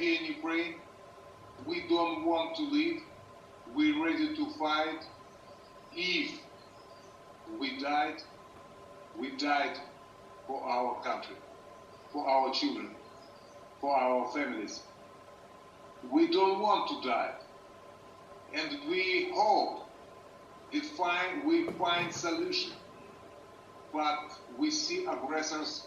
here in Ukraine. We don't want to leave. We're ready to fight. If we died for our country, for our children, for our families. We don't want to die. And we hope that we find solution. But we see aggressors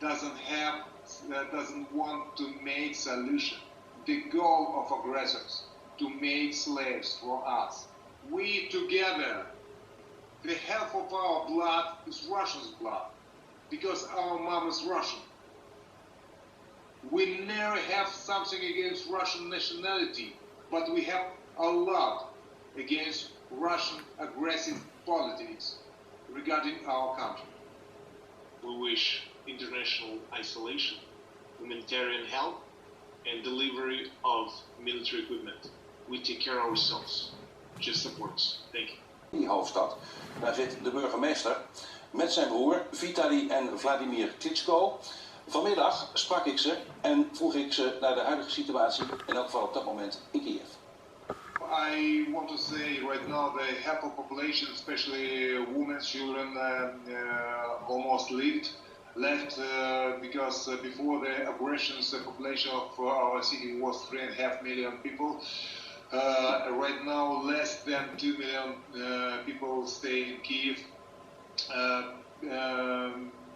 doesn't want to make solution. The goal of aggressors to make slaves for us. We together, the half of our blood is Russian's blood, because our mom is Russian. We never have something against Russian nationality, but we have a lot against Russian aggressive politics regarding our country. We wish international isolation, humanitarian help, and delivery of military equipment. We take care of ourselves. Just support us. Thank you. Die hoofdstad, daar zit de burgemeester met zijn broer Vitali en Vladimir Klitschko. Vanmiddag sprak ik ze en vroeg ik ze naar de huidige situatie, in elk geval op dat moment in Kiev. I want to say right now the half of population, especially women, children, almost left because before the aggressions, the population of our city was 3.5 million people. Right now, less than 2 million people stay in Kiev.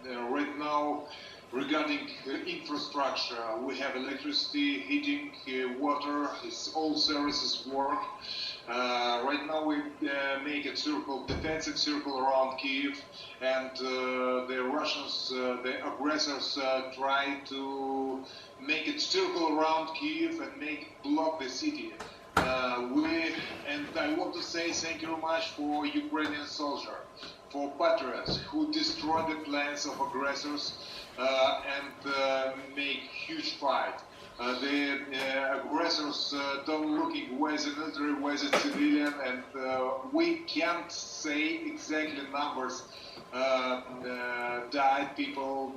Right now, regarding infrastructure, we have electricity, heating, water, all services work. Right now we make a defensive circle around Kiev, and the Russians, the aggressors, try to make a circle around Kiev and block the city. And I want to say thank you very much for Ukrainian soldiers, for patriots who destroy the plans of aggressors and make huge fight. The aggressors don't looking where the military, where the civilian, and we can't say exactly numbers died people,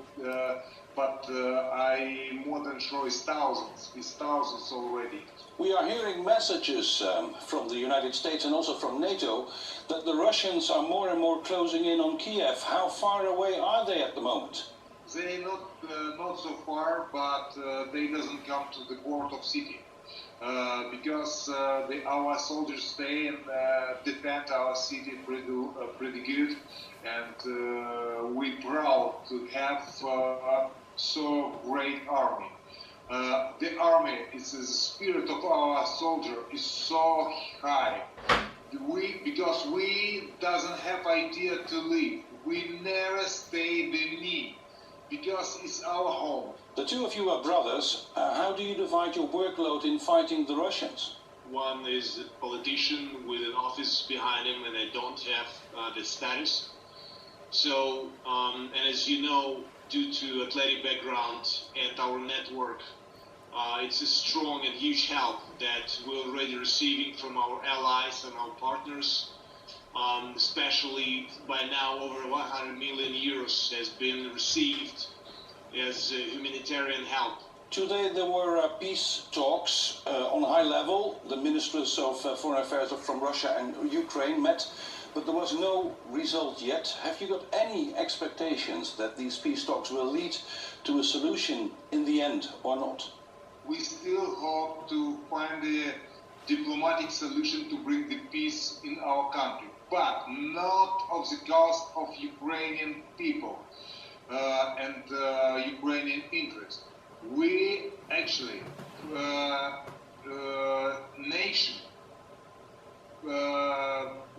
but I'm more than sure it's thousands already. We are hearing messages from the United States and also from NATO that the Russians are more and more closing in on Kiev. How far away are they at the moment? They not so far, but they doesn't come to the port of city because our soldiers stay and defend our city pretty good, and we're proud to have so great army. The army, the spirit of our soldier is so high. Because we doesn't have idea to leave. We never stay the me, because it's our home. The two of you are brothers. How do you divide your workload in fighting the Russians? One is a politician with an office behind him, and I don't have the status. So, and as you know, due to athletic background and our network, it's a strong and huge help that we're already receiving from our allies and our partners. Especially by now over 100 million euros has been received as humanitarian help. Today there were peace talks on high level. The ministers of foreign affairs from Russia and Ukraine met, but there was no result yet. Have you got any expectations that these peace talks will lead to a solution in the end or not? We still hope to find a diplomatic solution to bring the peace in our country, but not of the cost of Ukrainian people and Ukrainian interests. We actually,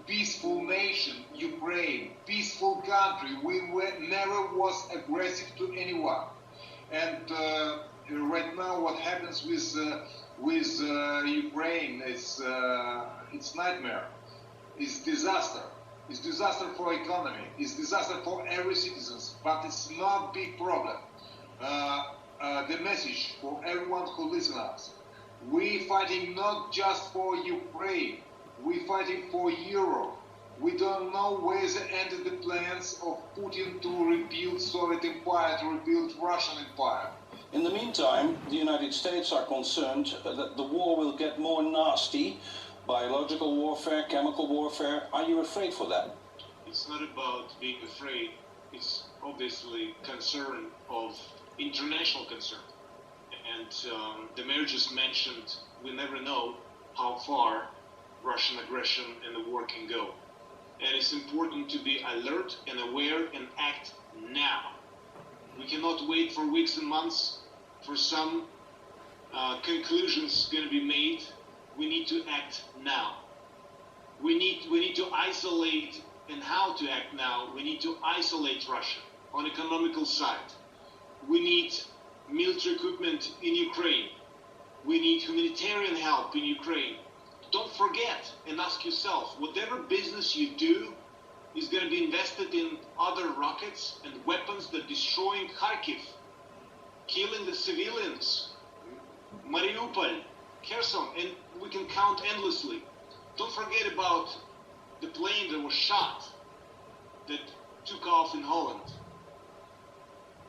peaceful nation, Ukraine, peaceful country, never was aggressive to anyone. And right now what happens with Ukraine is it's nightmare. It's disaster. It's disaster for economy. It's disaster for every citizen. But it's not big problem. The message for everyone who listens to us: we fighting not just for Ukraine. We fighting for Europe. We don't know where the end of the plans of Putin to rebuild Soviet Empire, to rebuild Russian Empire. In the meantime, the United States are concerned that the war will get more nasty. Biological warfare, chemical warfare. Are you afraid for that? It's not about being afraid. It's obviously concern of international concern. And the mayor just mentioned we never know how far Russian aggression and the war can go. And it's important to be alert and aware and act now. We cannot wait for weeks and months for some conclusions going to be made. We need to act now. We need to isolate, and how to act now. We need to isolate Russia on economical side. We need military equipment in Ukraine. We need humanitarian help in Ukraine. Don't forget and ask yourself, whatever business you do is going to be invested in other rockets and weapons that are destroying Kharkiv, killing the civilians, Mariupol, Kherson, and we can count endlessly. Don't forget about the plane that was shot, that took off in Holland.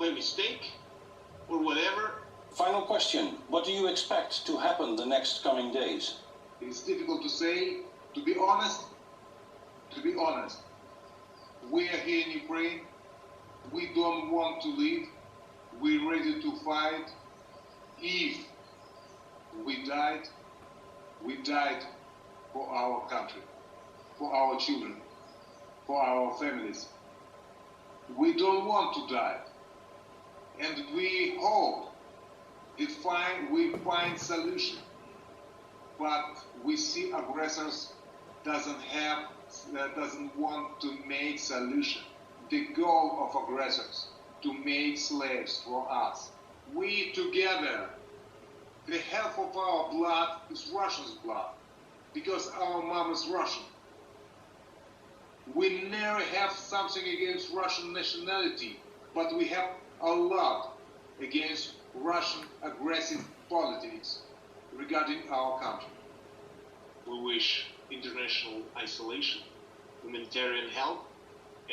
By mistake or whatever. Final question. What do you expect to happen the next coming days? It's difficult to say. To be honest, we are here in Ukraine. We don't want to leave. We're ready to fight. If we died for our country, for our children, for our families. We don't want to die. And we hope that we find solution. But we see aggressors doesn't want to make solution. The goal of aggressors to make slaves for us. We together, the half of our blood is Russian's blood, because our mom is Russian. We never have something against Russian nationality, but we have a lot against Russian aggressive politics regarding our country. We wish international isolation, humanitarian help,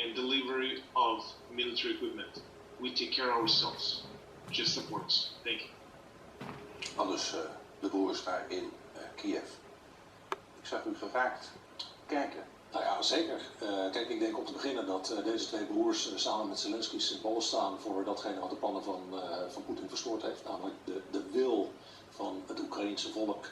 and delivery of military equipment. We take care of ourselves. Just supports. Thank you. Anders de broers daar in Kiev. Ik zag u geraakt kijken. Nou ja, zeker. Kijk, ik denk om te beginnen dat deze twee broers samen met Zelensky symbool staan voor datgene wat de plannen van Poetin verstoord heeft. Namelijk de wil van het Oekraïense volk